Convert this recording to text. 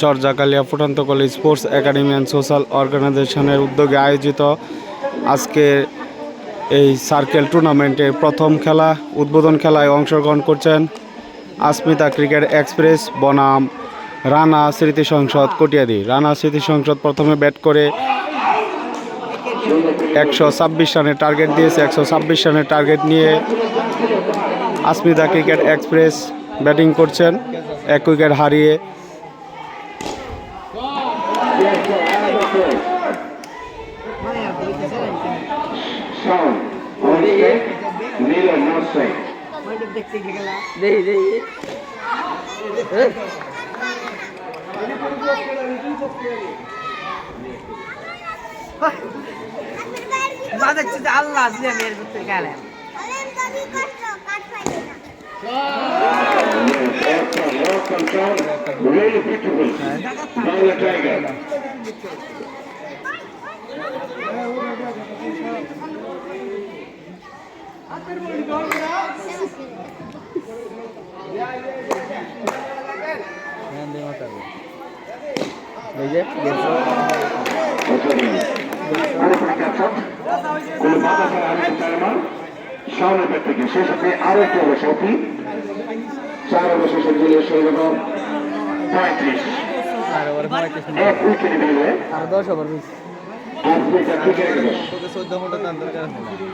চরজাকালিয়া ফুটন্ত college sports academy and social অর্গানাইজেশনের উদ্যোগে আয়োজিত আজকে এই সার্কেল টুর্নামেন্টের প্রথম খেলা উদ্বোধন খেলায় অংশগ্রহণ করছেন আসমিতা ক্রিকেট এক্সপ্রেস বনাম রানা স্মৃতি সংসদ কটিয়াদি। রানা স্মৃতি সংসদ প্রথমে ব্যাট করে 126 রানের টার্গেট দিয়েছে। 126 রানের টার্গেট নিয়ে আসমিতা ক্রিকেট এক্সপ্রেস ব্যাটিং করছেন 1 উইকেট হারিয়ে। আল্লাহ মেয়ের করতে গেলেন Really beautiful. Bangla Tiger. সামনে ব্যাট থেকে সেই সাথে আরো একটি অবসরটি 4 অবসর জুলিয়াস সৈকত 35 এক উইকেট বিনিময়ে আর 10 ওভার আফ্রিকা ক্রিকেট